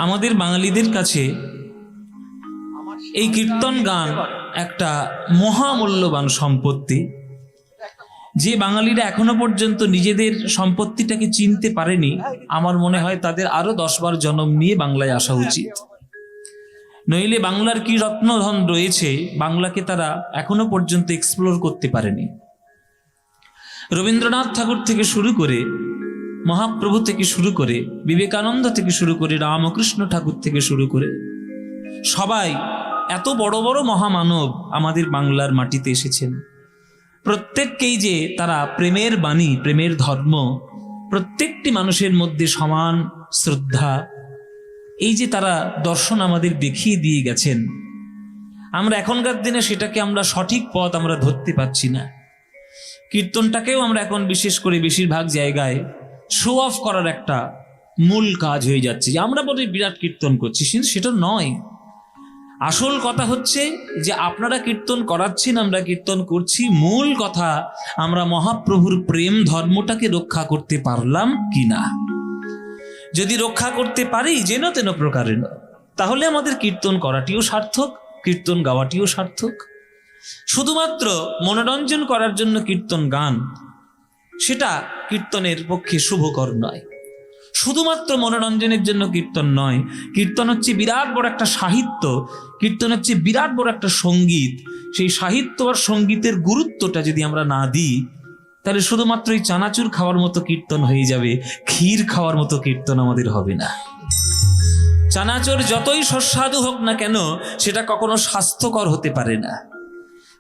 আমাদের বাঙালিদের কাছে এই কীর্তন গান একটা মহামূল্যবান সম্পত্তি। যে বাঙালিরা এখনো পর্যন্ত নিজেদের সম্পত্তিটাকে চিনতে পারেনি, আমার মনে হয় তাদের আরো 10 বার জন্ম নিয়ে বাংলায় আসা উচিত। নইলে বাংলার কি রত্নধন রয়েছে, বাংলাকে তারা এখনো পর্যন্ত এক্সপ্লোর করতে পারেনি। রবীন্দ্রনাথ ঠাকুর থেকে শুরু করে, মহাপ্রভু থেকে শুরু করে, বিবেকানন্দ থেকে শুরু করে, রামকৃষ্ণ ঠাকুর থেকে শুরু করে সবাই এত বড় বড় মহামানব আমাদের বাংলার মাটিতে এসেছেন। প্রত্যেককেই যে তারা প্রেমের বাণী, প্রেমের ধর্ম, প্রত্যেকটি মানুষের মধ্যে সমান শ্রদ্ধা, এই যে তারা দর্শন আমাদের দেখিয়ে দিয়ে গেছেন, আমরা এখনকার দিনে সেটাকে আমরা সঠিক পথ আমরা ধরতে পারছি না। কীর্তনটাকেও আমরা এখন বিশেষ করে বেশিরভাগ জায়গায় শো অফ করার একটা মূল কাজ হয়ে যাচ্ছে, যে আমরা বলি বিরাট কীর্তন করছি, কিন্তু সেটা নয়। আসল কথা হচ্ছে যে আপনারা কীর্তন করাচ্ছেন, আমরা কীর্তন করছি, মূল কথা আমরা মহাপ্রভুর প্রেম ধর্মটাকে রক্ষা করতে পারলাম কিনা। যদি রক্ষা করতে পারি যেন তেন প্রকারেণ, তাহলে আমাদের কীর্তন করাটিও সার্থক, কীর্তন গাওয়াটিও সার্থক। শুধুমাত্র মনোরঞ্জন করার জন্য কীর্তন গান, সেটা কীর্তনের পক্ষে শুভকর নয়। শুধুমাত্র মনোরঞ্জনের জন্য কীর্তন নয়, কীর্তন হচ্ছে বিরাট বড় একটা সাহিত্য, কীর্তন হচ্ছে বিরাট বড় একটা সঙ্গীত। সেই সাহিত্য আর সঙ্গীতের গুরুত্বটা যদি আমরা না দিই, তাহলে শুধুমাত্র এই চানাচুর খাওয়ার মতো কীর্তন হয়ে যাবে, ক্ষীর খাওয়ার মতো কীর্তন আমাদের হবে না। চানাচুর যতই সুস্বাদু হোক না কেন, সেটা কখনো স্বাস্থ্যকর হতে পারে না,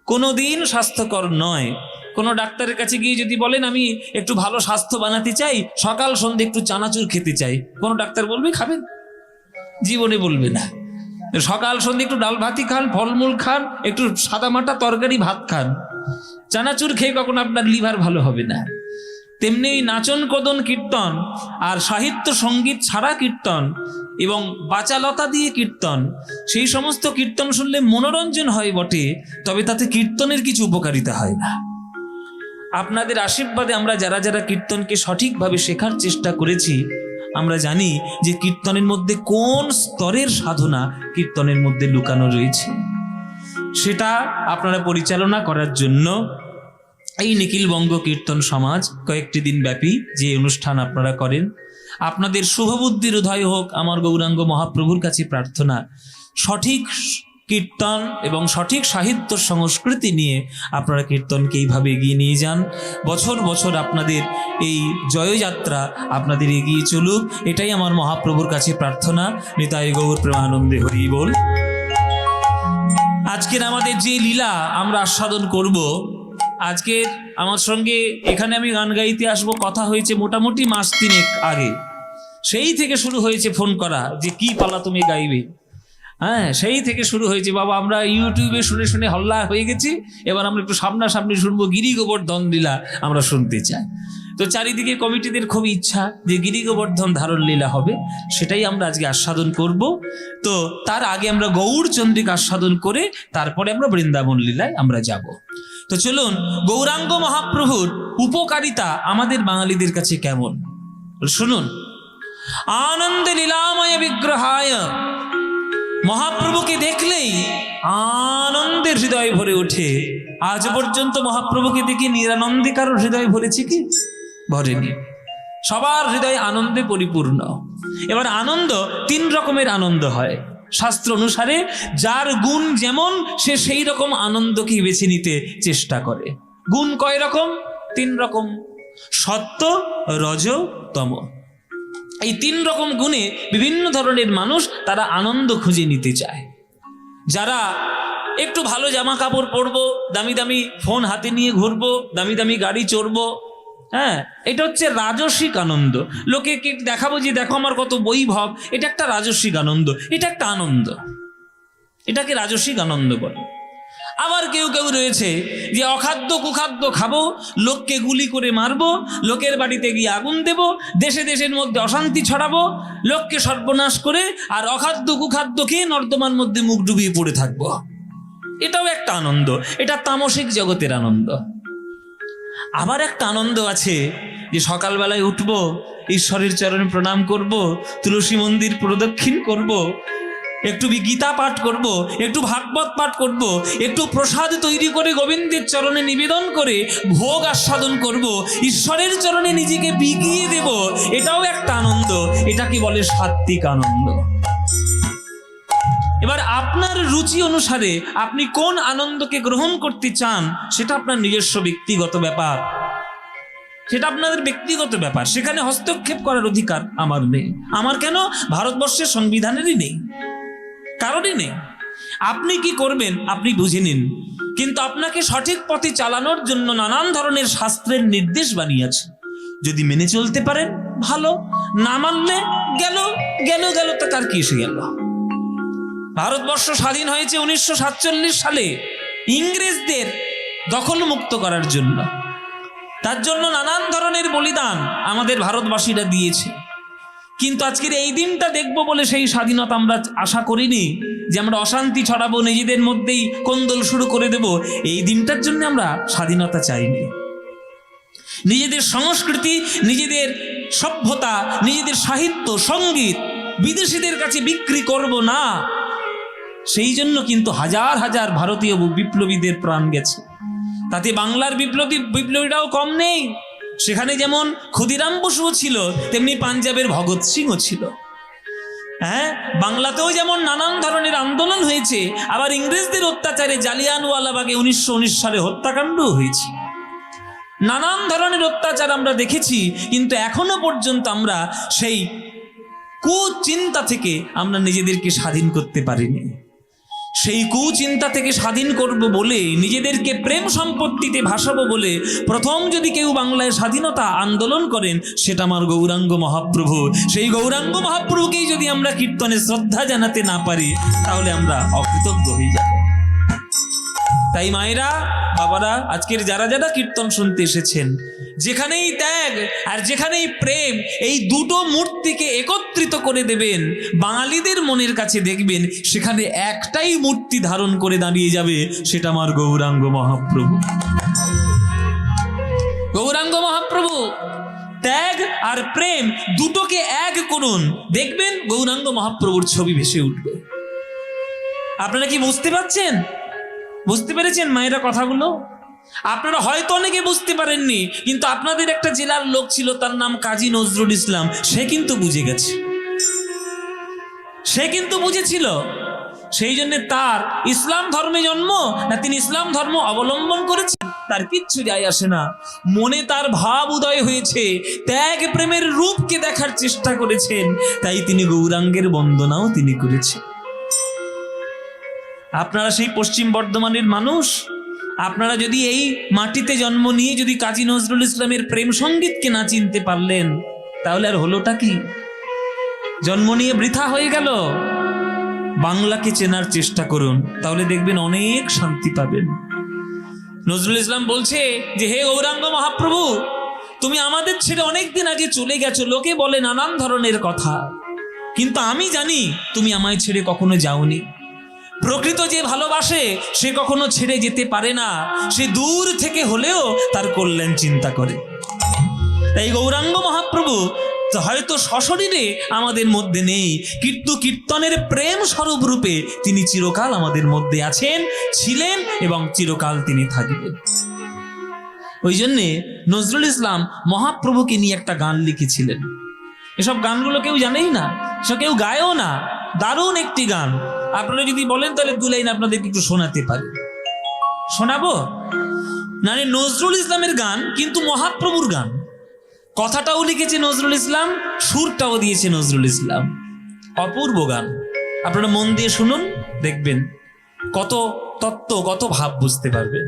কোনোদিন স্বাস্থ্যকর নয়। কোনো ডাক্তারের কাছে গিয়ে যদি বলেন আমি একটু ভালো স্বাস্থ্য বানাতে চাই, সকাল সন্ধ্যে একটু চানাচুর খেতে চাই, কোনো ডাক্তার বলবে খাবেন? জীবনে বলবে না। সকাল সন্ধ্যে একটু ডাল ভাতি খান, ফলমূল খান, একটু সাদামাটা তরকারি ভাত খান, চানাচুর খেয়ে কখনো আপনার লিভার ভালো হবে না। তেমনি নাচন কদন কীর্তন আর সাহিত্য সঙ্গীত ছাড়া কীর্তন এবং বাচালতা দিয়ে কীর্তন, সেই সমস্ত কীর্তন শুনলে মনোরঞ্জন হয় বটে, তবে তাতে কীর্তনের কিছু উপকারিতা হয় না। আপনাদের আশীর্বাদে আমরা যারা যারা কীর্তনকে সঠিকভাবে শেখার চেষ্টা করেছি, আমরা জানি যে কীর্তনের মধ্যে কোন স্তরের সাধনা কীর্তনের মধ্যে লুকানো রয়েছে। সেটা আপনারা পরিচালনা করার জন্য এই নিখিলবঙ্গ কীর্তন সমাজ কয়েকটি দিন ব্যাপী যে অনুষ্ঠান আপনারা করেন, আপনাদের শুভবুদ্ধির উদয় হোক আমার গৌরাঙ্গ মহাপ্রভুর কাছে প্রার্থনা। সঠিক কীর্তন এবং সঠিক সাহিত্য সংস্কৃতি নিয়ে আপনারা কীর্তনকে এইভাবে এগিয়ে নিয়ে যান। বছর বছর আপনাদের এই জয়যাত্রা আপনাদের এগিয়ে চলুক, এটাই আমার মহাপ্রভুর কাছে প্রার্থনা। নিতাই গৌর প্রেমানন্দে হরি বল। আজকের আমাদের যে লীলা আমরা আস্বাদন করব, আজকে আমার সঙ্গে এখানে আমি গান গাইতে আসবো কথা হয়েছে মোটামুটি মাস 3 আগে, সেই থেকে শুরু হয়েছে ফোন করা যে কি পালা তুমি গাইবে। হ্যাঁ, সেই থেকে শুরু হয়েছে, বাবা আমরা ইউটিউবে শুনে শুনে হল্লা হয়ে গেছি, এবার আমরা একটু সামনাসামনি শুনবো, গিরি গোবর্ধন লীলা আমরা শুনতে চাই। তো চারিদিকে কমিটিদের খুব ইচ্ছা যে গিরি গোবর্ধন ধারণ লীলা হবে, সেটাই আমরা আজকে আস্বাদন করব। তো তার আগে আমরা গৌরচন্দ্রিকা আস্বাদন করে তারপরে আমরা বৃন্দাবন লীলায় আমরা যাব। তো চলুন, গৌরাঙ্গ মহাপ্রভুর উপকারিতা আমাদের বাঙালিদের কাছে কেমন শুনুন। আনন্দে লীলাময় বিগ্রহায়, মহাপ্রভুকে দেখলেই আনন্দের হৃদয় ভরে ওঠে। আজ পর্যন্ত মহাপ্রভুকে দেখে নিরানন্দে কারোর হৃদয় ভরেছে কি? ভরেনি। সবার হৃদয় আনন্দে পরিপূর্ণ। এবার আনন্দ 3 রকমের আনন্দ হয় শাস্ত্র অনুসারে, যার গুণ যেমন সে সেই রকম আনন্দকে বেছে নিতে চেষ্টা করে। গুণ কয় রকম? 3 রকম, সত্য, রজ, তম। এই 3 রকম গুণে বিভিন্ন ধরনের মানুষ তারা আনন্দ খুঁজে নিতে চায়। যারা একটু ভালো জামা কাপড় পরবো, দামি দামি ফোন হাতে নিয়ে ঘুরবো, দামি দামি গাড়ি চড়বো, হ্যাঁ, এটা হচ্ছে রাজসিক আনন্দ। লোকে দেখাবো যে দেখো আমার কত বৈভব, এটা একটা রাজসিক আনন্দ, এটা একটা আনন্দ, এটাকে রাজসিক আনন্দ বলে। আবার কেউ কেউ রয়েছে যে অখাদ্য কুখাদ্য খাবো, লোককে গুলি করে মারবো, লোকের বাড়িতে গিয়ে আগুন দেব, দেশে দেশের মধ্যে অশান্তি ছড়াবো, লোককে সর্বনাশ করে আর অখাদ্য কুখাদ্য খেয়ে নর্দমার মধ্যে মুখ ডুবিয়ে পড়ে থাকবো। এটাও একটা আনন্দ, এটা তামসিক জগতের আনন্দ। আবার একটা আনন্দ আছে যে সকালবেলায় উঠব, ঈশ্বরের চরণে প্রণাম করব, তুলসী মন্দির প্রদক্ষিণ করব, একটু গীতা পাঠ করব, একটু ভাগবত পাঠ করব, একটু প্রসাদ তৈরি করে গোবিন্দের চরণে নিবেদন করে ভোগ আস্বাদন করব, ঈশ্বরের চরণে নিজেকে বিকিয়ে দেব। এটাও একটা আনন্দ, এটাকে বলে সাত্ত্বিক আনন্দ। এবার আপনার রুচি অনুসারে আপনি কোন আনন্দকে গ্রহণ করতে চান সেটা আপনার নিজস্ব ব্যক্তিগত ব্যাপার, সেটা আপনাদের ব্যক্তিগত ব্যাপার। সেখানে হস্তক্ষেপ করার অধিকার আমার নেই। আমার কেন? ভারতবর্ষের সংবিধানেরই নেই, কারণই নেই। আপনি কি করবেন আপনি বুঝে নিন, কিন্তু আপনাকে সঠিক পথে চালানোর জন্য নানান ধরনের শাস্ত্রের নির্দেশ বানিয়েছে। যদি মেনে চলতে পারেন ভালো, না মানলে গেল গেল গেল, তো কার কি এসে গেল। ভারতবর্ষ স্বাধীন হয়েছে 1947 সালে ইংরেজদের দখল মুক্ত করার জন্য। তার জন্য নানান ধরনের বলিদান আমাদের ভারতবাসীরা দিয়েছে। কিন্তু আজকের এই দিনটা দেখব বলে সেই স্বাধীনতা আমরা আশা করিনি, যে আমরা অশান্তি ছড়াবো, নিজেদের মধ্যেই কোন্দল শুরু করে দেব। এই দিনটার জন্য আমরা স্বাধীনতা চাইনি। নিজেদের সংস্কৃতি, নিজেদের সভ্যতা, নিজেদের সাহিত্য সঙ্গীত বিদেশিদের কাছে বিক্রি করব না, সেই জন্য কিন্তু হাজার হাজার ভারতীয় বিপ্লবীদের প্রাণ গেছে। তাতে বাংলার বিপ্লবীরাও কম নেই। সেখানে যেমন ক্ষুদিরাম বসুও ছিল, তেমনি পাঞ্জাবের ভগৎ সিংও ছিল। হ্যাঁ, বাংলাতেও যেমন নানান ধরনের আন্দোলন হয়েছে, আবার ইংরেজদের অত্যাচারে জালিয়ানওয়ালাবাগে 1919 সালে হত্যাকাণ্ড হয়েছে। নানান ধরনের অত্যাচার আমরা দেখেছি, কিন্তু এখনো পর্যন্ত আমরা সেই কুচিন্তা থেকে আমরা নিজেদেরকে স্বাধীন করতে পারিনি। সেই কুচিন্তা থেকে স্বাধীন করব বলে, নিজেদেরকে প্রেম সম্পত্তিতে ভাসাবো বলে প্রথম যদি কেউ বাংলায় স্বাধীনতা আন্দোলন করেন, সেটা আমার গৌরাঙ্গ মহাপ্রভু। সেই গৌরাঙ্গ মহাপ্রভুকেই যদি আমরা কীর্তনে শ্রদ্ধা জানাতে না পারি, তাহলে আমরা অকৃতজ্ঞ হয়ে যাব। তাই মায়েরা, বাবারা, আজকের যারা যারা কীর্তন শুনতে এসেছেন, যেখানেই ত্যাগ আর যেখানেই প্রেম, এই দুটো মূর্তিকে একত্রিত করে দেবেন, বাঙালিদের মনের কাছে দেখবেন সেখানে একটাই মূর্তি ধারণ করে দাঁড়িয়ে যাবে, সেটা আমার গৌরাঙ্গ মহাপ্রভু। গৌরাঙ্গ মহাপ্রভু। ত্যাগ আর প্রেম দুটোকে এক করুন, দেখবেন গৌরাঙ্গ মহাপ্রভুর ছবি ভেসে উঠবে। আপনারা কি বুঝতে পারছেন? বুঝতে পেরেছেন মায়েরা কথাগুলো? আপনারা হয়তো অনেকে বুঝতে পারেননি, কিন্তু আপনাদের একটা জেলার লোক ছিল, তার নাম কাজী নজরুল ইসলাম। সে কিন্তু বুঝে গেছে, সে কিন্তু বুঝেছিল। সেই জন্য তার ইসলাম ধর্মে জন্ম না তিনি ইসলাম ধর্ম অবলম্বন করেছেন তার কিচ্ছু যায় আসে না। মনে তার ভাব উদয় হয়েছে, ত্যাগ প্রেমের রূপকে দেখার চেষ্টা করেছেন, তাই তিনি গৌরাঙ্গের বন্দনাও তিনি করেছেন। আপনারা সেই পশ্চিম বর্ধমানের মানুষ, আপনারা যদি এই মাটিতে জন্ম নিয়ে যদি কাজী নজরুল ইসলামের প্রেম সঙ্গীতকে না চিনতে পারলেন, তাহলে আর হলোটা কি? জন্ম নিয়ে বৃথা হয়ে গেল। বাংলাকে চেনার চেষ্টা করুন, তাহলে দেখবেন অনেক শান্তি পাবেন। নজরুল ইসলাম বলছে যে, হে গৌরাঙ্গ মহাপ্রভু, তুমি আমাদের ছেড়ে অনেকদিন আগে চলে গেছো। লোকে বলে নানান ধরনের কথা, কিন্তু আমি জানি তুমি আমায় ছেড়ে কখনো যাওনি। প্রকৃত যে ভালোবাসে সে কখনো ছেড়ে যেতে পারে না, সে দূর থেকে হলেও তার কল্যাণ চিন্তা করে। তাই গৌরাঙ্গ মহাপ্রভু হয়তো সশরীরে আমাদের মধ্যে নেই, কিন্তু কীর্তনের প্রেম স্বরূপ রূপে তিনি চিরকাল আমাদের মধ্যে আছেন, ছিলেন এবং চিরকাল তিনি থাকবেন। ওই জন্যে নজরুল ইসলাম মহাপ্রভুকে নিয়ে একটা গান লিখেছিলেন। এসব গানগুলো কেউ জানেই না, সে কেউ গায়ও না। দারুণ একটি গান, আপনারা যদি বলেন তাহলে দু লাইন আপনাদেরকে একটু শোনাতে পারি। শোনাবো? মানে নজরুল ইসলামের গান, কিন্তু মহাপ্রভুর গান। কথাটাও লিখেছে নজরুল ইসলাম, সুরটাও দিয়েছে নজরুল ইসলাম। অপূর্ব গান, আপনারা মন দিয়ে শুনুন, দেখবেন কত তত্ত্ব, কত ভাব বুঝতে পারবেন।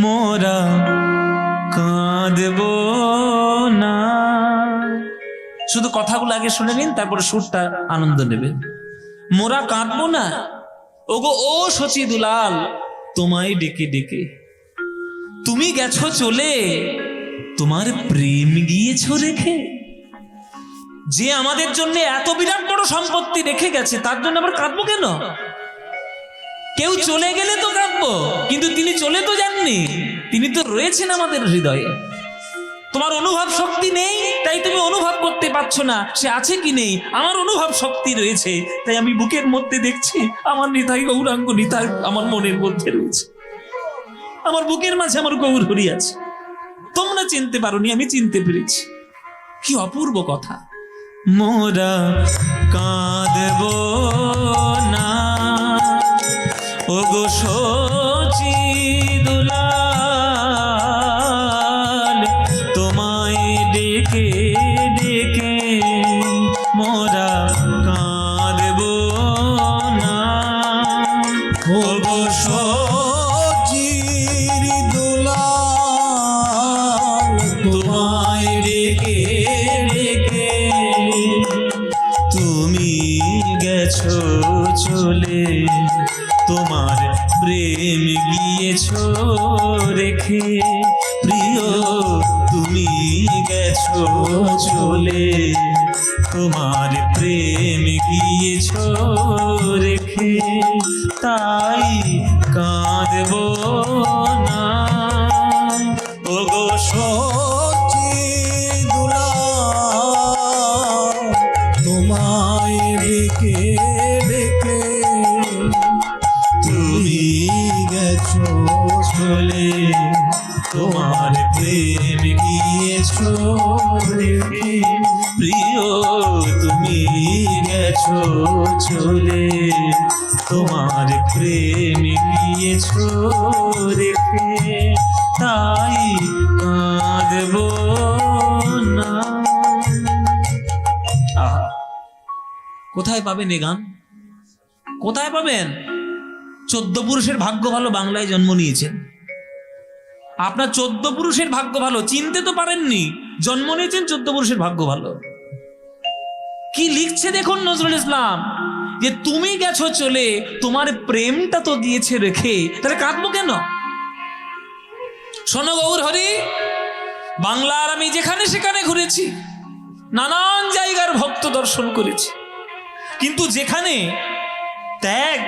মোরা কাঁদব না, শুধু কথাগুলো আগে শুনে নিন, তারপরে সুরটা আনন্দ নেবেন। মোরা কাঁদবো না, ওগো ও শচী দুলাল, তোমায় ডেকে ডেকে তুমি গেছো চলে, তোমার প্রেম গিয়েছো রেখে। যে আমাদের জন্য এত বিরাট বড় সম্পত্তি রেখে গেছে, তার জন্য আবার কাঁদবো কেন? কেউ চলে গেলে তো কাঁদবো, কিন্তু তিনি চলে তো যাননি, তিনি তো রয়েছেন আমাদের হৃদয়ে। তোমার অনুভব শক্তি নেই, তাই তুমি অনুভব করতে পারছো না সে আছে কি নেই। আমার অনুভব শক্তি রয়েছে, তাই আমি বুকের মধ্যে দেখছি আমার নিতাই গৌরাঙ্গ নিতাই আমার মনের মধ্যে রয়েছে। আমার বুকের মাঝে আমার গৌর হরি আছে। তোমরা চিনতে পারোনি, আমি চিনতে পেরেছি। কি অপূর্ব কথা। মোরা কাঁদব না ওগো সচি দুলাল, তোমায় ডেকে ডেকে মোরা কাঁদব না ওগো সচি দুলাল, তোমায় ডেকে ডেকে তুমি গেছো চলে, তোমার প্রেম গিয়েছো রেখে। প্রিয় তুমি গেছো চলে, তোমার প্রেম গিয়েছো রেখে, তাই কাঁদব না ওগো সচি দুলাল, তোমায় ডেকে ডেকে তুমি গেছো চলে, তোমার প্রেম গিয়েছো রেখে। প্রিয় তুমি গেছো চলে, তোমার প্রেম গিয়েছো রেখে, তাই কাঁদব না। কোথায় পাবেন এ গান? কোথায় পাবেন? 14 পুরুষের ভাগ্য ভালো বাংলায় জন্ম নিয়েছেন। আপনার 14 পুরুষের ভাগ্য ভালো, চিনতে তো পারেননি, জন্ম নিয়েছেন 14 পুরুষের ভাগ্য ভালো। কি লিখছে দেখুন নজরুল ইসলাম, যে তুমি গেছো চলে, তোমার প্রেমটা তো গিয়েছে রেখে, তাহলে কাঁদবো কেন? শোনো গৌর হরি, বাংলার আমি যেখানে সেখানে ঘুরেছি, নানান জায়গার ভক্ত দর্শন করেছি, কিন্তু যেখানে ত্যাগ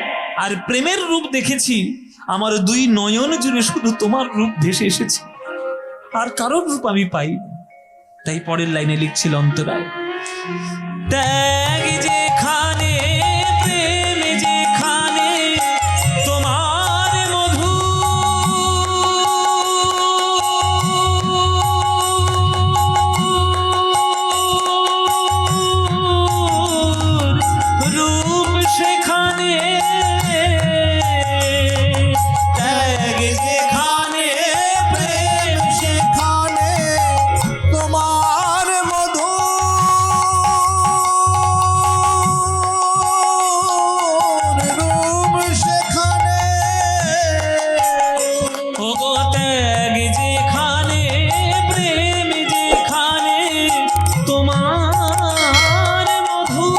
আর প্রেমের রূপ দেখেছি, আমার 2 নয়ন জুড়ে শুধু তোমার রূপ ভেসে এসেছে, আর কারোর রূপ আমি পাই। তাই পরের লাইনে লিখছিল অন্তরায়, ত্যাগ যেখানে প্রেম যেখানে তোমার মধু, রূপ সেখানে, ত্যাগ যেখানে প্রেম সেখানে তোমার মধু, রূপ সেখানে, ওগো ত্যাগ যেখানে প্রেম যেখানে তোমার মধু,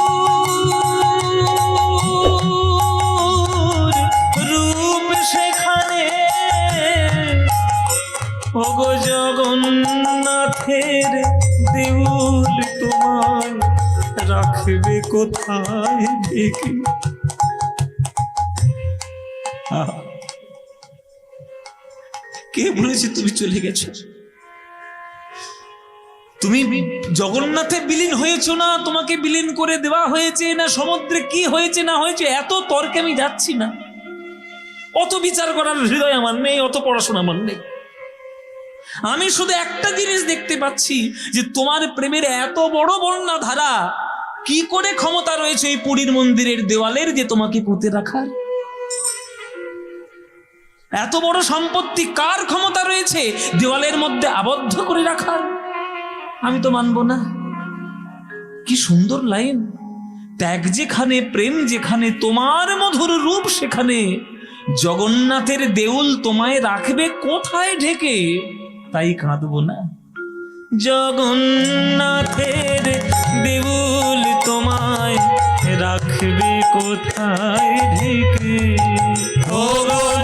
রূপ সেখানে, ওগো জগন্নাথের দেউল তোমায় রাখবে কোথায় ঢেকে। কে বলেছে তুমি চলে গেছো? তুমি জগন্নাথে বিলীন হয়েছো না তোমাকে বিলীন করে দেওয়া হয়েছে, না সমুদ্রে কি হয়েছে না হয়েছে, এত তর্কে আমি যাচ্ছি না। অত বিচার করার হৃদয় আমার নেই, অত পড়াশোনা আমার নেই। আমি শুধু একটা জিনিস দেখতে পাচ্ছি, যে তোমার প্রেমের এত বড় বন্যা ধারা, কি করে ক্ষমতা রয়েছে এই পুরীর মন্দিরের দেওয়ালের যে তোমাকে পুঁতে রাখার? এত বড় সম্পত্তি কার ক্ষমতা রয়েছে দেওয়ালের মধ্যে আবদ্ধ করে রাখার? আমি তো মানব না। কি সুন্দর লাইন, ত্যাগ যেখানে প্রেম যেখানে তোমার মধুর রূপ সেখানে, জগন্নাথের দেউল তোমায় রাখবে কোথায় ঢেকে, তাই কাঁদবো না। জগন্নাথের দেউল তোমায় রাখবে কোথায় ঢেকে, ও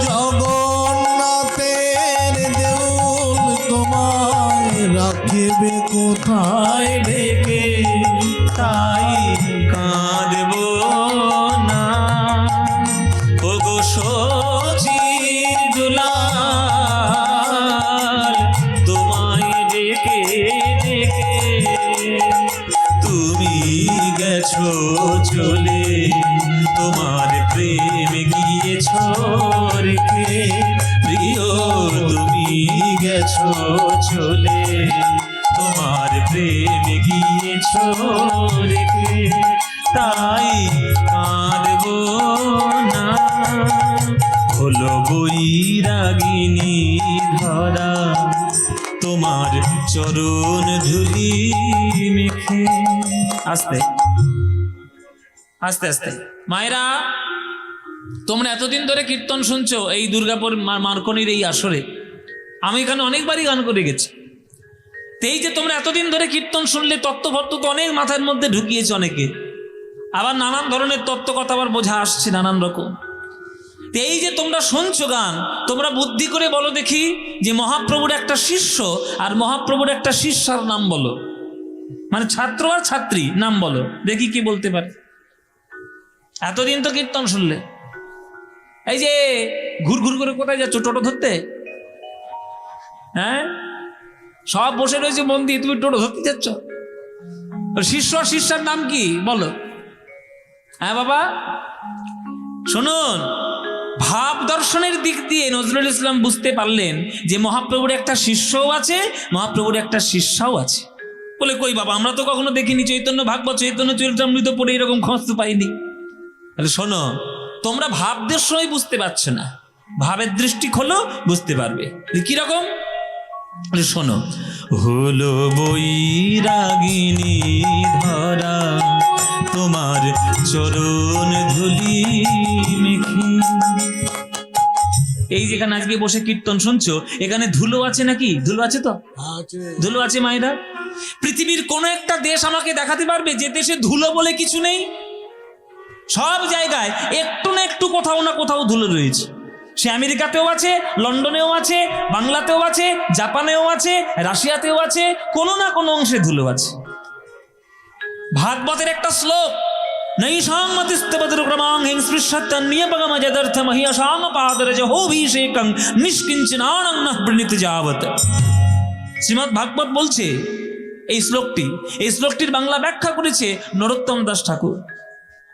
জগন্নাথের দেউল তোমায় রাখবে কোথায় ঢেকে, তাই কাঁদবো না ওগো তোমার প্রেম গিয়েছ রেখে, প্রিয় তুমি গেছো চলে, তোমার প্রেম গিয়েছ রেখে, তাই কাঁদব না, হলো বৈরাগিনী ধরা, তোমার চরণ ধুলি মেখে। আস্তে আস্তে আস্তে মায়েরা, তোমরা এতদিন ধরে কীর্তন শুনছো এই দুর্গাপুর মার্কনির এই আসরে। আমি এখানে অনেকবারই গান করে গেছি। এই যে তোমরা এতদিন ধরে কীর্তন শুনলে, তত্ত্বভত্ত তো অনেক মাথার মধ্যে ঢুকিয়েছে অনেকে, আবার নানান ধরনের তত্ত্ব কথা আবার বোঝা আসছে নানান রকম। এই যে তোমরা শুনছো গান, তোমরা বুদ্ধি করে বলো দেখি যে মহাপ্রভুর একটা শিষ্য আর মহাপ্রভুর একটা শিষ্যার নাম বলো, মানে ছাত্র আর ছাত্রী নাম বলো দেখি কি বলতে পারে। এতদিন তো কীর্তন শুনলে, এই যে ঘুর ঘুর করে কোথায় যাচ্ছ টোটো ধরতে? হ্যাঁ, সব বসে রয়েছে মন দিয়ে, তুমি টোটো ধরতে যাচ্ছ? শিষ্য আর শিষ্যার নাম কি বলো? হ্যাঁ বাবা শুনুন, ভাব দর্শনের দিক দিয়ে নজরুল ইসলাম বুঝতে পারলেন যে মহাপ্রভুর একটা শিষ্যও আছে, মহাপ্রভুর একটা শিষ্যাও আছে। বলে কই বাবা, আমরা তো কখনো দেখিনি, চৈতন্য ভাগবত চৈতন্য চরিতামৃত পড়ে এরকম খোঁজ তো পাইনি। তাহলে শোনো, তোমরা ভাবদের সময় বুঝতে পারছো না, ভাবের দৃষ্টি খোলো বুঝতে পারবে। কিরকম? শোনো, হলো বৈরাগিনী ধরা, তোমার চরণ ধুলি মেখে। এই যেখানে আজকে বসে কীর্তন শুনছো, এখানে ধুলো আছে নাকি? ধুলো আছে তো? ধুলো আছে মায়েরা। পৃথিবীর কোন একটা দেশ আমাকে দেখাতে পারবে যে দেশে ধুলো বলে কিছু নেই? সব জায়গায় একটু না একটু কোথাও না কোথাও ধুলো রয়েছে। সে আমেরিকাতেও আছে, লন্ডনেও আছে, বাংলাতেও আছে, জাপানেও আছে, রাশিয়াতেও আছে, কোনো না কোনো অংশে ধুলো আছে। ভাগবতের একটা শ্লোক, নৈষাং মতিস্তবদ্রুক্রমাং হিংস্পৃশ্যতন্নিয়পগমজদর্থ মহিয়সাং পাদরজ হোভিষেকং নিষ্কিঞ্চনানং নঃ প্রণীত যাবত। শ্রীমদ্ ভাগবত বলছে এই শ্লোকটির বাংলা ব্যাখ্যা করেছে নরোত্তম দাস ঠাকুর।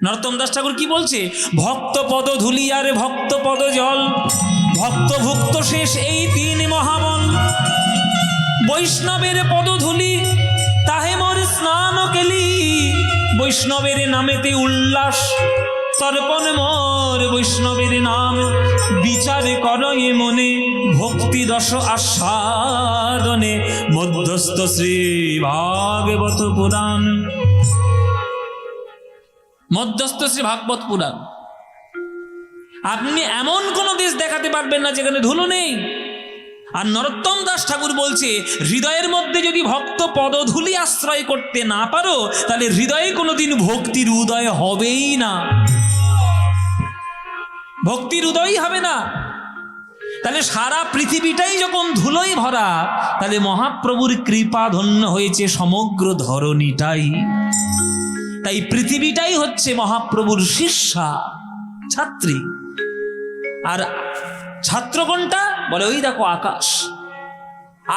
নরোত্তম দাস ঠাকুর কি বলছে? ভক্ত পদ ধুলি আর ভক্ত পদ জল, ভক্ত ভুক্ত শেষ এই তিন মহাবল, বৈষ্ণবের পদ ধুলি তাহে মোর স্নান কেলি, বৈষ্ণবের নামেতে উল্লাস তর্পণ মোর, বৈষ্ণবের নাম বিচার করয়ে মনে, ভক্তি দশ আস্বাদনে মধ্যস্থ শ্রী ভাগবত পুরাণ। মধ্যস্থ শ্রী ভাগবত পুরাণ। আপনি এমন কোন দেশ দেখাতে পারবেন না যেখানে ধুলো নেই। আর নরোত্তম দাস ঠাকুর বলছে, হৃদয়ের মধ্যে যদি ভক্ত পদধূলি আশ্রয় করতে না পারো, তাহলে হৃদয়ে কোনোদিন ভক্তির উদয় হবেই না, ভক্তির উদয়ই হবে না। তাহলে সারা পৃথিবীটাই যখন ধুলোয় ভরা, তাহলে মহাপ্রভুর কৃপা ধন্য হয়েছে সমগ্র ধরণীটাই। তাই পৃথিবীটাই হচ্ছে মহাপ্রভুর শিষ্যা, ছাত্রী। আর ছাত্র কোনটা? বলে ওই দেখো আকাশ।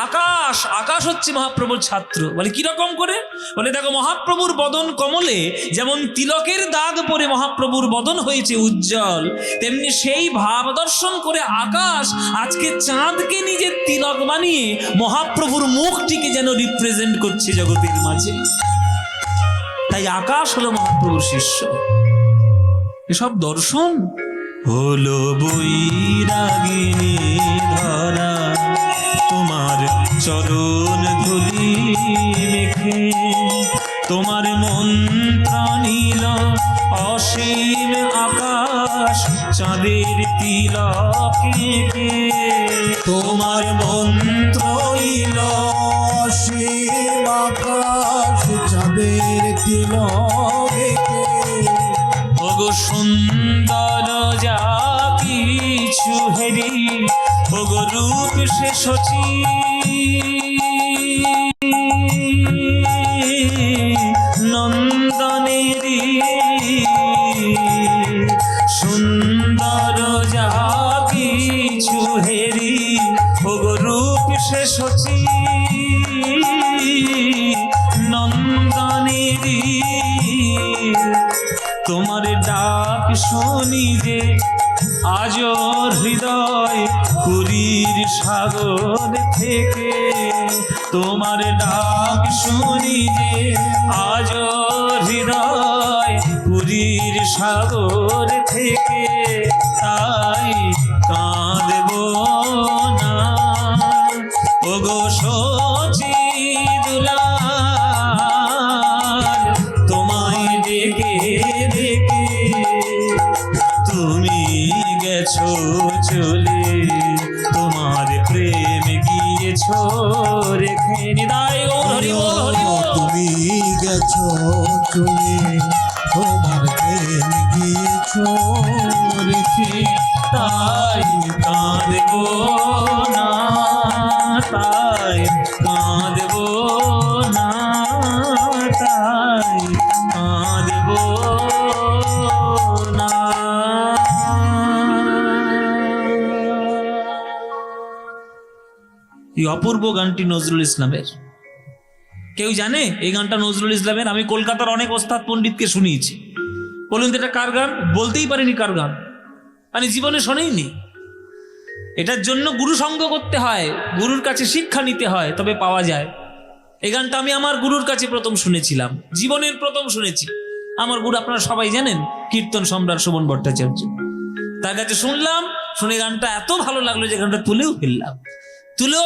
আকাশ, আকাশ হচ্ছে মহাপ্রভুর ছাত্র। বলে কিরকম করে? বলে দেখো, মহাপ্রভুর বদন কমলে যেমন তিলকের দাগ পরে মহাপ্রভুর বদন হয়েছে উজ্জ্বল, তেমনি সেই ভাব দর্শন করে আকাশ আজকে চাঁদকে নিজের তিলক বানিয়ে মহাপ্রভুর মুখটিকে যেন রিপ্রেজেন্ট করছে জগতের মাঝে। তাই আকাশ হলো মহাপ্রভুর শিষ্য। এসব দর্শন হলো বৈরাগিনী ধরা, তোমার চরণ ধুলি মেখে, তোমার মন্ত্র নীল অসীম আকাশ চাঁদের তিলকে, তোমার মন্ত্র নীল অসীম আকাশ চাঁদের তিলকে, ওগো সুন্দর যা কিছু হেরি, ওগো রূপ সে শচী, নন্দনেরি সুন্দর যা কিছু হেরি, ওগো রূপ সে শচী, নন্দনেরি তোমার তোমার ডাক শুনি যে আজ হৃদয় পুরীর সাগর থেকে, তোমার ডাক শুনি যে আজ হৃদয় পুরীর সাগর থেকে, তাই কাঁদব না ওগো সচি দুলাল, তোমায় ডেকে ডেকে তুমি গেছো চলে, তোমার প্রেম গিয়েছো রেখে। নিদায় গৌর হরি বল, হরি বল। তুমি গেছো চলে, তোমার প্রেম গিয়েছো রেখে, তাই কাঁদব না, তাই কাঁদব না, তাই কাঁদব না। এই অপূর্ব গানটি নজরুল ইসলামের। কেউ জানে এই গানটা নজরুল ইসলামের? আমি কলকাতার অনেক ওস্তাদ পণ্ডিতকে শুনিয়েছি। বলুন তো এটা কার গান? বলতেই পারিনি কার গান, মানে জীবনে শোনেইনি। এটার জন্য গুরু সঙ্গ করতে হয়, গুরুর কাছে শিক্ষা নিতে হয়, তবে পাওয়া যায়। এই গানটা আমি আমার গুরুর কাছে প্রথম শুনেছিলাম, জীবনের প্রথম শুনেছি। আমার গুরু আপনারা সবাই জানেন, কীর্তন সম্রাট শোভন ভট্টাচার্য। তার কাছে শুনলাম, শুনে গানটা এত ভালো লাগলো যে গানটা তুলেও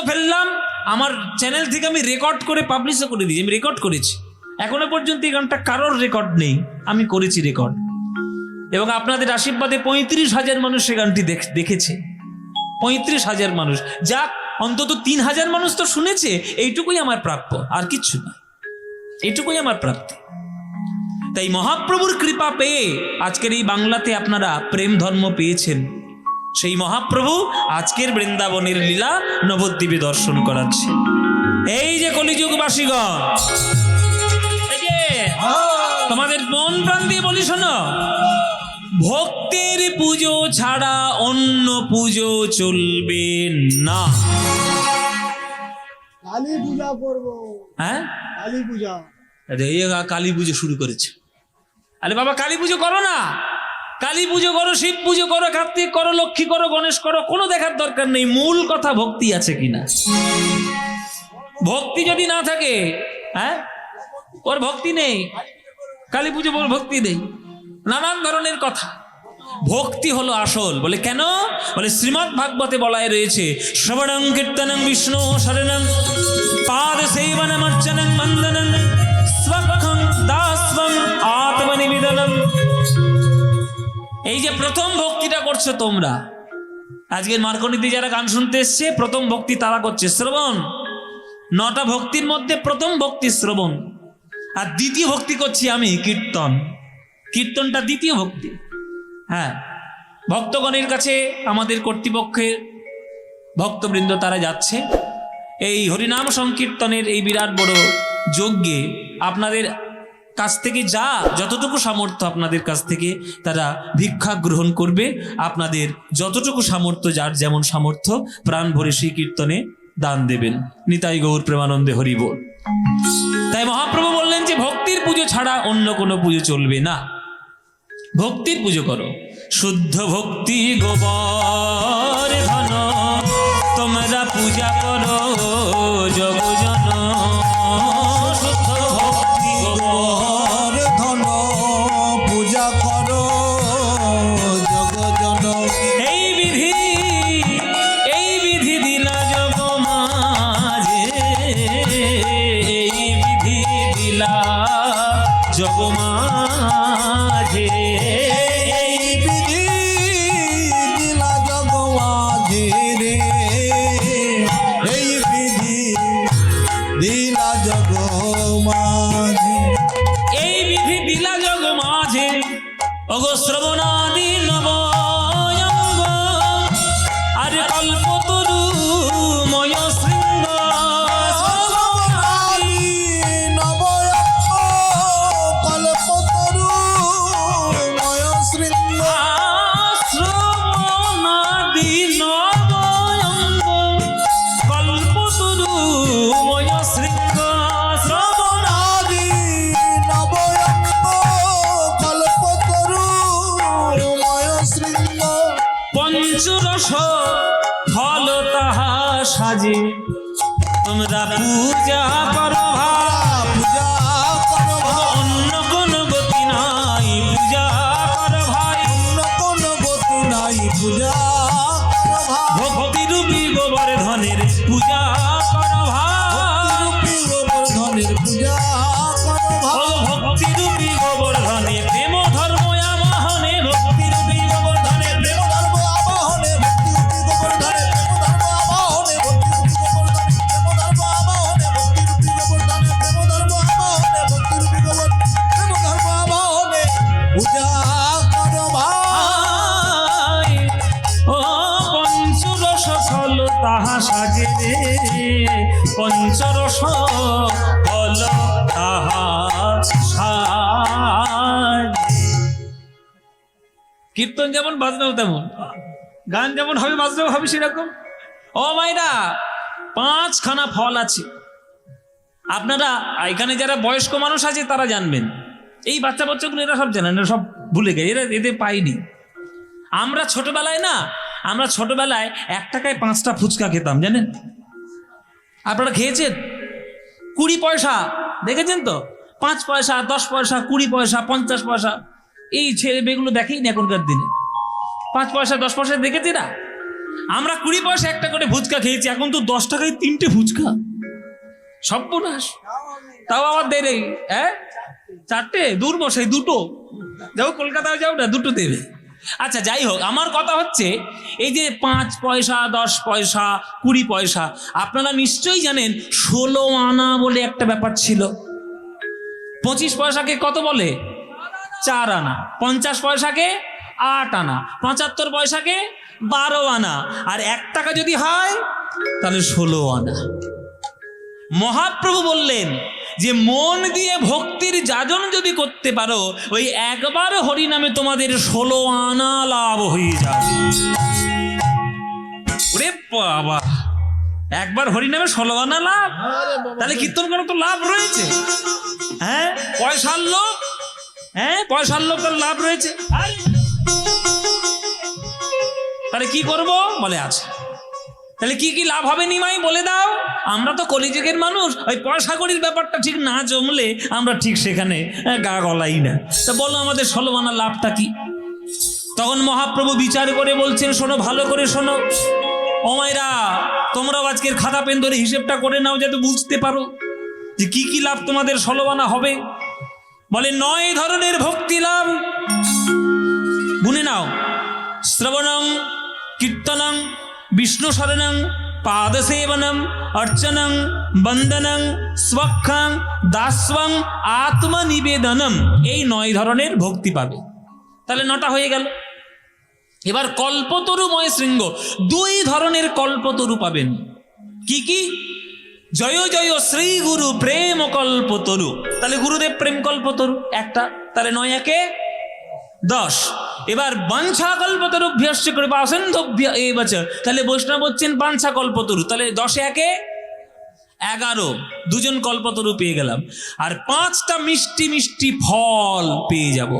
ফেললাম। আমার চ্যানেল থেকে আমি রেকর্ড করে পাবলিশও করে দিয়েছি, আমি রেকর্ড করেছি। এখনো পর্যন্ত এই গানটা কারোর রেকর্ড নেই, আমি করেছি রেকর্ড। এবং আপনাদের আশীর্বাদে 35,000 মানুষ সে গানটি দেখেছে। 35,000 মানুষ, যাক অন্তত 3,000 মানুষ তো শুনেছে, এইটুকুই আমার প্রাপ্য, আর কিচ্ছু না, এইটুকুই আমার প্রাপ্তি। তাই মহাপ্রভুর কৃপা পেয়ে আজকের এই বাংলাতে আপনারা প্রেম ধর্ম পেয়েছেন। সেই মহাপ্রভু আজকের বৃন্দাবনের লীলা নবদ্বীপে দর্শন করাচ্ছে। এই যে কলিযুগবাসীগণ, এই যে তোমাদের মন প্রাণ দিয়ে বলি শোনো, ভক্তির পুজো ছাড়া অন্য পুজো চলবে না। কালী পূজা করবো, হ্যাঁ, কালী পূজা। এই কালী পুজো শুরু করেছে। আরে বাবা, কালী পুজো করো না, কালী পুজো করো, শিব পুজো করো, কার্তিক করো, লক্ষ্মী করো, গণেশ করো, কোনো দেখার দরকার নেই। মূল কথা ভক্তি আছে কিনা। ভক্তি যদি না থাকে, হ্যাঁ, ওর ভক্তি নেই। কালী পুজো বল ভক্তি নেই, নানান ধরনের কথা। ভক্তি হলো আসল। বলে কেন? বলে শ্রীমদ্ ভাগবতে বলায় রয়েছে, শ্রবণং কীর্তনং বিষ্ণু শরণং পাদ সেবনম অর্চনং বন্দনং স্বখং দাস্বং আত্মনিবেদনম। এই যে প্রথম ভক্তিটা করছো তোমরা, আজকের মার্কনিতে যারা গান শুনতে এসছে, প্রথম ভক্তি তারা করছে শ্রবণ। 9টা ভক্তির মধ্যে প্রথম ভক্তি শ্রবণ, আর দ্বিতীয় ভক্তি করছি আমি কীর্তন। কীর্তনটা দ্বিতীয় ভক্তি। হ্যাঁ, ভক্তগণের কাছে আমাদের কর্তৃপক্ষের ভক্তবৃন্দ তারা যাচ্ছে এই হরিনাম সংকীর্তনের এই বিরাট বড় যজ্ঞে। আপনাদের কাছ থেকে যতটুকু সামর্থ্য আপনাদের কাছ থেকে তারা ভিক্ষা গ্রহণ করবে। আপনাদের যতটুকু সামর্থ্য, যার যেমন সামর্থ্য, প্রাণ ভরে সেই কীর্তনে দান দেবেন। নিতাই গৌর প্রেমানন্দে হরি বল। তাই মহাপ্রভু বললেন যে ভক্তির পুজো ছাড়া অন্য কোনো পুজো চলবে না। ভক্তির পুজো করো, শুদ্ধ ভক্তি গোবর ধন, তোমরা পূজা করো জগজন। শুদ্ধ ভক্তি গোবর ধন পূজা করো জগজন। এই বিধি দিলা জগ মাঝে, এই বিধি দিলা জগ মাঝে, এই বিধি দিলা জগ মাঝে রে, এই বিধি দিলা জগ মাঝে, এই বিধি দিলা জগ মাঝে। অগো শ্রবণাদি নবয়ঙ্গ, আর কল্পতরু ময় শৃঙ্গ। শ্রবণাদি নবয়ঙ্গ, কল্পতরু ময় শৃঙ্গ। শ্রবণাদি নবয়ঙ্গ, কল্পতরু ময় শৃঙ্গ। শ্রবণাদি নবয়ঙ্গ, কল্পতরু পঞ্চরস ফল তাহা সাজে তোমরা পূজা করো ভাই, পূজা করো ভাই, অন্য কোন গতি নাই পূজা করো ভাই, অন্য কোন গতি নাই পূজা করো ভাই, ভক্তিরূপী গোবর্ধনের পূজা করো ভাই, রূপী গোবর্ধনের পূজা করো ভাই, ভক্তিরূপী গোবর্ধনে প্রেম ধর্ম আবাহনে, ভক্তিরূপী গোবর্ধনের প্রেম ধর্ম আবাহনে ভক্তিরূপী গোবর্ধনে, প্রেম ধর্ম আবাহনে ভক্তিরূপী গোবর্ধনে, প্রেম ধর্ম আবাহনে ভক্তিরূপী গোবর্ধনে, প্রেম ধর্ম আবাহনে ভক্তিরূপী গোবর্ধনে, প্রেম ধর্ম আবাহনে পূজা করো ভাই। ও পঞ্চরস ফল তাহা সাজে রে, পঞ্চরস ফল তাহা সাজে। কীর্তন যেমন বাজনাও তেমন, গান যেমন হবে বাজনাও হবে সেরকম। ও মাইরা, 5খানা ফল আছে। আপনারা এখানে যারা বয়স্ক মানুষ আছে তারা জানবেন, এই বাচ্চা বাচ্চাগুলো এরা সব জানেন, এরা সব ভুলে গেছে, এরা এদের পাইনি। আমরা ছোটবেলায় 1 টাকায় 5টা ফুচকা খেতাম, জানেন? আপনারা খেয়েছেন? 20 পয়সা দেখেছেন তো? 5 পয়সা, 10 পয়সা, 20 পয়সা, 50 পয়সা, এই ছেলে মেয়েগুলো দেখেই না এখনকার দিনে। 5 পয়সা 10 পয়সা দেখেছি না? আমরা 20 পয়সা একটা করে ফুচকা খেয়েছি, এখন তো 10 টাকায় 3টে ফুচকা। সর্বনাশ। তাও আবার দেয়, হ্যাঁ 4টে, দূর বসে 2টো, যাও কলকাতায় যাও না 2টো দেবে। আচ্ছা যাই হোক, আমার কথা হচ্ছে এই যে 5 পয়সা, 10 পয়সা, 20 পয়সা, আপনারা নিশ্চয়ই জানেন 16 আনা বলে একটা ব্যাপার ছিল। 25 পয়সাকে কত বলে? 4 আনা। 50 পয়সাকে 8 আনা। 75 পয়সাকে 12 আনা। আর 1 টাকা যদি হয় তাহলে 16 আনা। মহাপ্রভু বললেন যে মন দিয়ে ভক্তির যাজন যদি করতে পারো, ওই একবার হরিনামে তোমাদের 16 আনা লাভ হয়ে যাবে। ওরে বাবা, একবার হরিনামে 16 আনা লাভ, তাহলে কীর্তন করার তো লাভ রয়েছে। হ্যাঁ, পয়সার লোক, পয়সার লোক তার লাভ রয়েছে। তাহলে কি করব বলে আছে, তাহলে কি কি লাভ হবে নিমাই বলে দাও। আমরা তো কলিযুগের মানুষ, ওই পয়সা কড়ির ব্যাপারটা ঠিক না জমলে আমরা ঠিক সেখানে গা গলাই না। তা বলো আমাদের 16 আনা লাভটা কি? তখন মহাপ্রভু বিচার করে বলছেন, শোনো, ভালো করে শোনো। ও মায়েরা, তোমরাও আজকের খাতা পেন ধরে হিসেবটা করে নাও, যাতে বুঝতে পারো যে কি কি লাভ তোমাদের 16 আনা হবে। বলে 9 ধরনের ভক্তি লাভ, গুনে নাও। শ্রবণং, কীর্তনং, বিষ্ণু শরণং, পাদসেবনম, অর্চনং, বন্দনং, স্বক্ষং, দাস্বং, আত্মনিবেদনম, এই 9 ধরনের ভক্তি পাবে। তাহলে 9টা হয়ে গেল। এবার কল্পতরুময় শৃঙ্গ, 2 ধরনের কল্পতরু পাবেন। কি কি? জয় জয় শ্রী গুরু প্রেম কল্পতরু, তাহলে গুরুদেব প্রেম কল্পতরু একটা, তাহলে 9 একে 10। এবার বাঞ্ছা কল্পতরু ভ্যস্য করে বাসন্ধভ্য এই বছর, তাহলে বৈষ্ণব হচ্ছেন বাঞ্ছা কল্পতরু, তাহলে 10 একে 11, 2জন কল্পতরু পেয়ে গেলাম। আর 5টা মিষ্টি মিষ্টি ফল পেয়ে যাব।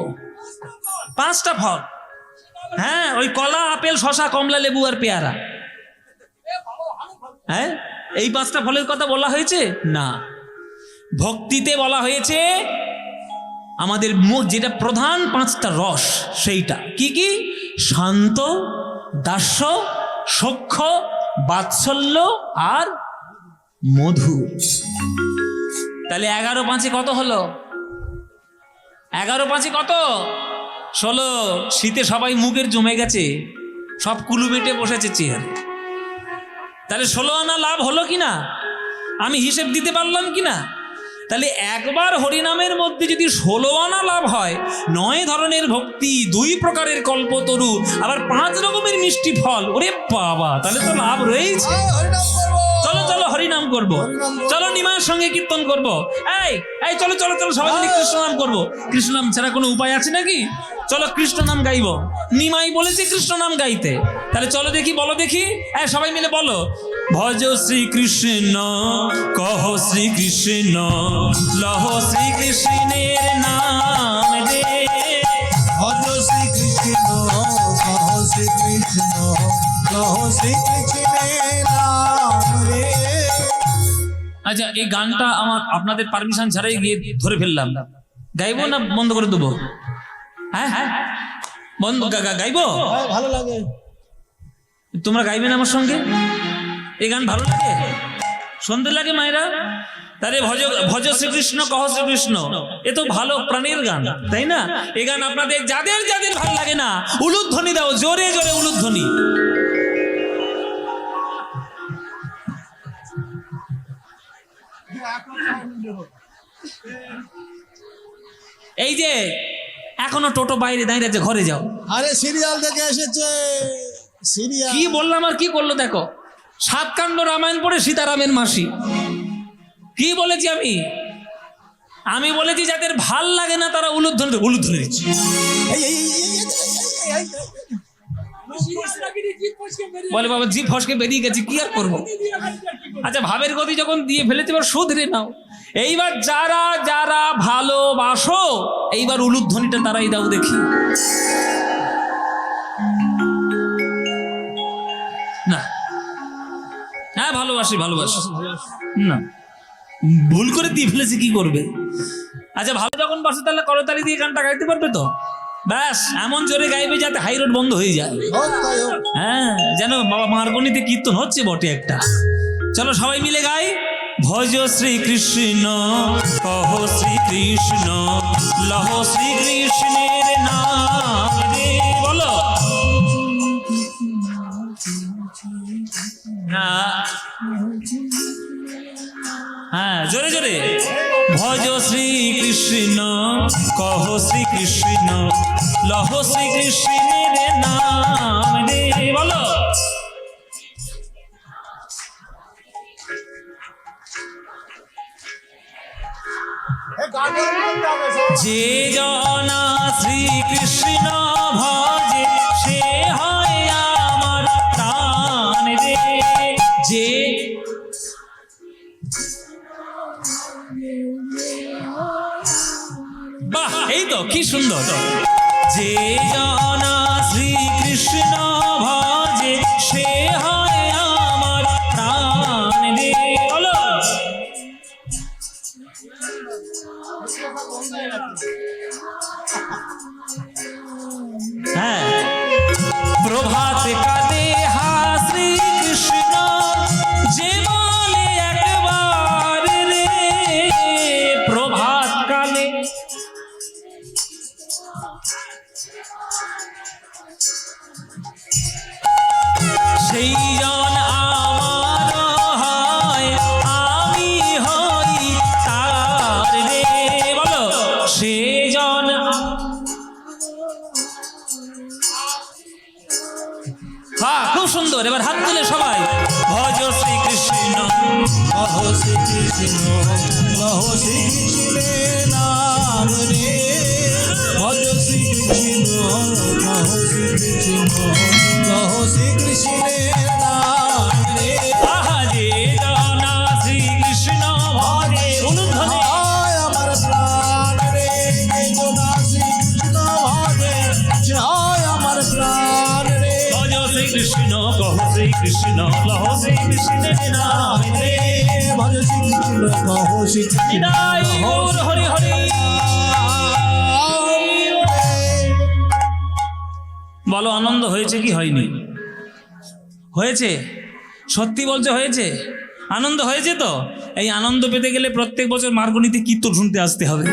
5টা ফল, হ্যাঁ, ওই কলা, আপেল, শশা, কমলা, লেবু আর পেয়ারা। হ্যাঁ, এই 5টা ফলের কথা বলা হয়েছে না, ভক্তিতে বলা হয়েছে আমাদের যেটা প্রধান 5টা রস, সেইটা কি কি? শান্ত, দাস্য, সখ্য, বাৎসল্য আর মধু। তাহলে 11 5 কত হলো? 11 5 কত? 16। শীতে সবাই মুখের জমে গেছে, সব কুলু বেটে বসেছে চেয়ারে। তাহলে 16 আনা লাভ হলো কিনা? আমি হিসেব দিতে পারলাম কিনা? তাহলে একবার হরিনামের মধ্যে যদি 16 আনা লাভ হয়, 9 ধরনের ভক্তি, 2 প্রকারের কল্পতরু, আবার 5 রকমের মিষ্টি ফল, ওরে বাবা, তাহলে তো লাভ রয়েছে। চলো চলো হরিনাম করব, চলো নিমার সঙ্গে কীর্তন করব। এই এই চলো চলো চলো, সবাই মিলে কৃষ্ণ নাম করবো। কৃষ্ণ নাম ছাড়া কোনো উপায় আছে নাকি? চলো কৃষ্ণ নাম গাইব, নিমাই বলেছে কৃষ্ণ নাম গাইতে। তাহলে চলো দেখি, বলো দেখি, সবাই মিলে বলো, ভজ শ্রীকৃষ্ণ, কহ শ্রীকৃষ্ণ, লহ শ্রীকৃষ্ণের নাম রে, ভজ শ্রী কৃষ্ণ কহ শ্রী কৃষ্ণ কহ শ্রী কৃষ্ণের নাম রে। আচ্ছা, এই গানটা আমার আপনাদের পারমিশন ছাড়াই গিয়ে ধরে ফেললাম, গাইবো না বন্ধ করে দেবো? হ্যাঁ হ্যাঁ, বন্ধ গাইবো? ভালো লাগে। তোমরা গাইবে না আমার সঙ্গে? এই গান ভালো লাগে, শুনতে লাগে মায়েরা? তাহলে ভজ ভজ শ্রীকৃষ্ণ কহ শ্রীকৃষ্ণ, এ তো ভালো প্রাণের গান, তাই না? এই গান আপনাদের যাদের যাদের ভালো লাগে না, উলুধ্বনি দাও, জোরে জোরে উলুধ্বনি। এই যে এখনো টোটো বাইরে দাঁড়িয়ে আছে, ঘরে যাও। আরে সিরিয়াল থেকে এসেছে, সিরিয়াল। কি বললাম আর কি করলো দেখো, সাতকাণ্ড রামায়ণ পড়ে সীতারামের মাসি। কি বলেছি আমি? আমি বলেছি যাদের ভাল লাগে না তারা উলুধ্বনি দিচ্ছে। এই, এই, এই, এই, এই, এই, এই, বলে বাবা জিভ ফসকে বেরিয়ে গেছে, কি আর করবো? আচ্ছা, ভাবের গতি যখন দিয়ে ফেলেছে এবার শুধরে নাও। এইবার যারা যারা ভালোবাসো এইবার উলুধ্বনিটা তারাই দাও দেখি। না, হ্যাঁ ভালোবাসি না, ভুল করে দিয়ে ফেলেছি, কি করবে? আচ্ছা, ভালো যখন বাসে তাহলে করতালি দিয়ে গানটা গাইতে পারবে তো? ব্যাস এমন জোরে গাইবে যাতে হাই রোড বন্ধ হয়ে যায়। হোক তাই হোক। হ্যাঁ, যেন বাবা মার্গনিতে কীর্তন হচ্ছে বটে একটা। চলো সবাই মিলে গাই। ভজ শ্রীকৃষ্ণ কহ শ্রীকৃষ্ণ লহ শ্রীকৃষ্ণের নাম রে। বলো না, হ্যাঁ জোরে জোরে। ভজ শ্রীকৃষ্ণ কহ শ্রীকৃষ্ণ লহ শ্রীকৃষ্ণের নাম রে। বলো যে জনা শ্রীকৃষ্ণ ভজে সে হয় আমার প্রাণ রে। যে বাহ, এই তো কি সুন্দর। যে জনা শ্রীকৃষ্ণ ভজে সে হয় আমার প্রাণ রে। বলো হ্যাঁ, প্রভাত কালে হা শ্রীকৃষ্ণ যে বলে একবার রে। প্রভাত কালে সেই জন আমার হয়, আমি হই তার রে। বলো সে জন। বাহ, খুব সুন্দর। এবার হাত তুলে সবাই ভজ শ্রীকৃষ্ণ কহ শ্রী কৃষ্ণ কহ শ্রী কৃষ্ণের নাম রে। ভজ শ্রী কৃষ্ণ কহ শ্রী কৃষ্ণ কহ শ্রী কৃষ্ণের নাম রে। আহা যে জনা শ্রীকৃষ্ণ ভজে উলুধ্বনি। হায় আমার প্রাণ রে, এই জনা শ্রী কৃষ্ণ ভজে সে হয় আমার প্রাণ রে। ভজ শ্রীকৃষ্ণ কহ শ্রীকৃষ্ণ লহ শ্রীকৃষ্ণের নাম রে। ভজ শ্রী কৃষ্ণ কহ শ্রী কৃষ্ণ নিতাই গৌর হরি হরি। বলো আনন্দ হয়েছে কি হয়নি? হয়েছে? সত্যি বলছো হয়েছে? আনন্দ হয়েছে তো? এই আনন্দ পেতে গেলে প্রত্যেক বছর মার্গনিতে কীর্তন শুনতে আসতে হবে।